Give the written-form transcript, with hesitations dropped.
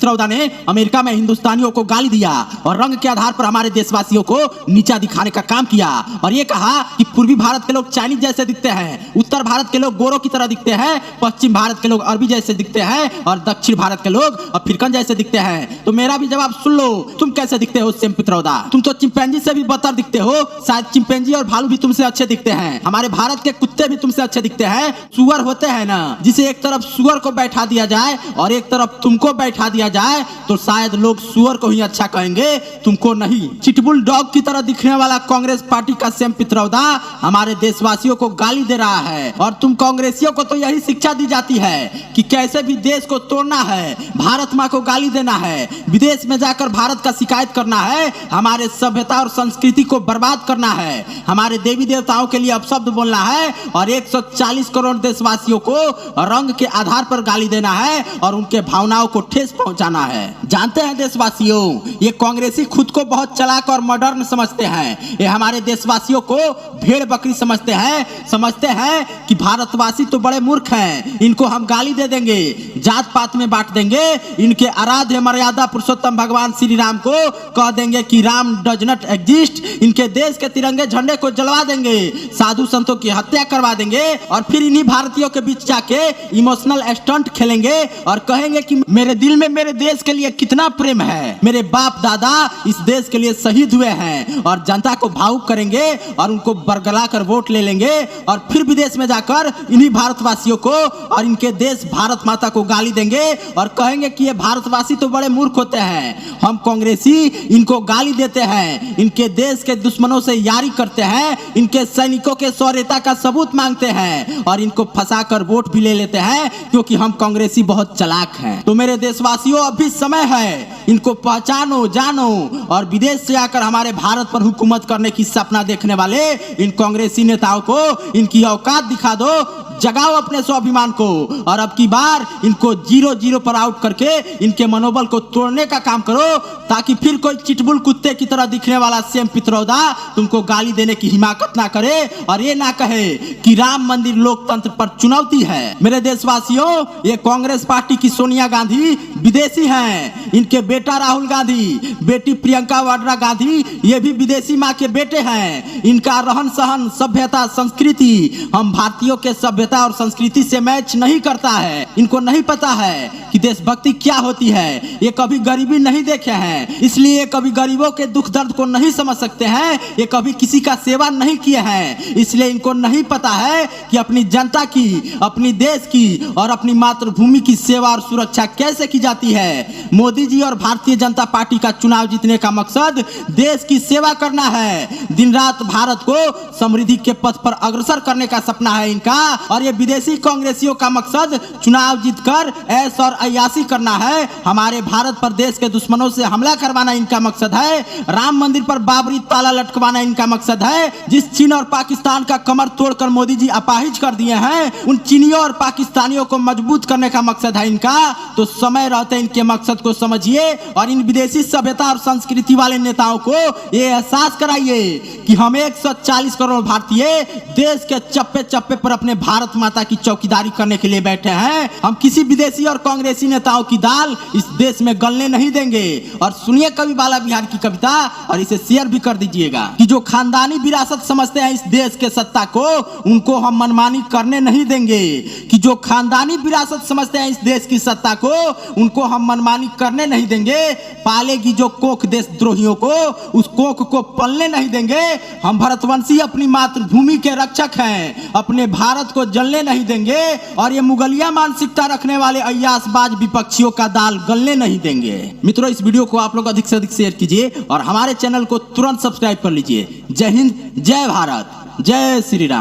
पित्रोदा ने अमेरिका में हिंदुस्तानियों को गाली दिया और रंग के आधार पर हमारे देशवासियों को नीचा दिखाने का काम किया और ये कहा कि पूर्वी भारत के लोग चाइनीज जैसे दिखते हैं, उत्तर भारत के लोग गोरों की तरह दिखते हैं, पश्चिम भारत के लोग अरबी जैसे दिखते हैं और दक्षिण भारत के लोग अफ्रीकन जैसे दिखते हैं। तो मेरा भी जवाब सुन लो, तुम कैसे दिखते हो सेम पित्रोदा? तुम तो चिंपैंजी से भी बदतर दिखते हो। शायद चिंपैंजी और भालू भी तुमसे अच्छे दिखते हैं। हमारे भारत के कुत्ते भी तुमसे अच्छे दिखते हैं। सुअर होते हैं ना, जिसे एक तरफ सुअर को बैठा दिया जाए और एक तरफ तुमको बैठा दिया जाए तो शायद लोग सुअर को ही अच्छा कहेंगे, तुमको नहीं। चिटबुल डॉग की तरह दिखने वाला कांग्रेस पार्टी का सेम पित्रोदा हमारे देशवासियों को गाली दे रहा है और तुम कांग्रेसियों को तो यही शिक्षा दी जाती है कि कैसे भी देश को तोड़ना है, भारत माँ को गाली देना है, विदेश में जाकर भारत का शिकायत करना है, हमारे सभ्यता और संस्कृति को बर्बाद करना है, हमारे देवी देवताओं के लिए अपशब्द बोलना है और 140 करोड़ देशवासियों को रंग के आधार पर गाली देना है और उनके भावनाओं को ठेस पहुंचाना है। जानते हैं देशवासियों, ये कांग्रेसी खुद को बहुत चालाक और मॉडर्न समझते हैं। ये हमारे देशवासियों को भेड़ बकरी समझते हैं कि भारतवासी तो बड़े मूर्ख हैं, इनको हम गाली दे देंगे, जात पात में बांट देंगे, इनके आराध्य मर्यादा पुरुषोत्तम भगवान श्री राम को कह देंगे कि राम डज नॉट एग्जिस्ट, इनके देश के तिरंगे झंडे को जलवा देंगे, साधु संतों की हत्या करवा देंगे और फिर इन्हीं भारतीयों के बीच जाके इमोशनल स्टंट खेलेंगे और कहेंगे कि मेरे दिल में मेरे देश के लिए कितना प्रेम है, मेरे बाप दादा इस देश के लिए शहीद हुए हैं और जनता को भावुक करेंगे और उनको बरगला कर वोट ले लेंगे और फिर विदेश में जाकर इन्हीं भारतवासियों को और इनके देश भारत माता को गाली देंगे और कहेंगे कि ये भारतवासी तो बड़े मूर्ख होते हैं। हम कांग्रेसी इनको गाली देते हैं, इनके देश के दुश्मनों से यारी करते हैं, इनके सैनिकों के शौर्यता का सबूत मांगते हैं और इनको फंसाकर वोट भी ले लेते हैं क्योंकि हम कांग्रेसी बहुत चालाक हैं। तो मेरे देशवासियों, अभी समय है, इनको पहचानो, जानो और विदेश से आकर हमारे भारत पर हुकूमत करने की सपना देखने वाले इन कांग्रेसी नेताओं को इनकी औकात दिखा दो, जगाओ अपने स्वाभिमान को और अब की बार इनको 0-0 पर आउट करके इनके मनोबल को तोड़ने का काम करो ताकि फिर कोई चिटबुल कुत्ते की तरह दिखने वाला सेम पित्रोदा तुमको गाली देने की हिम्मत ना करे और ये ना कहे कि राम मंदिर लोकतंत्र पर चुनौती है। मेरे देशवासियों, ये कांग्रेस पार्टी की सोनिया गांधी विदेशी हैं, इनके बेटा राहुल गांधी, बेटी प्रियंका वाड्रा गांधी ये भी विदेशी माँ के बेटे हैं। इनका रहन सहन, सभ्यता, संस्कृति हम भारतीयों के सभ्यता और संस्कृति से मैच नहीं करता है। इनको नहीं पता है कि देशभक्ति क्या होती है, ये कभी गरीबी नहीं देखे हैं, इसलिए ये कभी गरीबों के दुख दर्द को नहीं समझ सकते हैं, ये कभी किसी का सेवा नहीं किए हैं, इसलिए इनको नहीं पता है कि अपनी जनता की, अपनी देश की और अपनी मातृभूमि की सेवा और सुरक्षा कैसे की जाती है। मोदी जी और भारतीय जनता पार्टी का चुनाव जीतने का मकसद देश की सेवा करना है, दिन रात भारत को समृद्धि के पथ पर अग्रसर करने का सपना है इनका और ये विदेशी कांग्रेसियों का मकसद चुनाव जीतकर ऐश और अय्याशी करना है। हमारे भारत पर देश के दुश्मनों से हमला करवाना इनका मकसद है, राम मंदिर पर बाबरी ताला लटकवाना इनका मकसद है। जिस चीन और पाकिस्तान का कमर तोड़कर मोदी जी अपाहिज कर दिए हैं, उन चीनियों और पाकिस्तानियों को मजबूत करने का मकसद है इनका। तो समय रहते इनके मकसद को समझिए और इन विदेशी सभ्यता और संस्कृति वाले नेताओं को ये एहसास कराइए कि हम 140 करोड़ भारतीय देश के चप्पे चप्पे पर अपने भारत माता की चौकीदारी करने के लिए बैठे हैं। हम किसी विदेशी और कांग्रेसी नेताओं की दाल इस देश में गलने नहीं देंगे। और सुनिए कवि बाला बिहार की कविता और इसे शेयर भी कर दीजिएगा कि जो खानदानी विरासत समझते हैं इस देश के सत्ता को, उनको हम मनमानी करने नहीं देंगे। कि जो खानदानी विरासत समझते हैं इस देश की सत्ता को, उनको हम मनमानी करने नहीं देंगे। पालेगी जो कोख देशद्रोहियों को, उस कोख को पलने नहीं देंगे। हम भरतवंशी अपनी मातृभूमि के रक्षक हैं, अपने भारत को जलने नहीं देंगे और ये मुगलिया मानसिकता रखने वाले अय्यासबाज विपक्षियों का दाल गलने नहीं देंगे। मित्रों, इस वीडियो को आप लोग अधिक से अधिक शेयर कीजिए और हमारे चैनल को तुरंत सब्सक्राइब कर लीजिए। जय हिंद, जय भारत, जय श्री राम।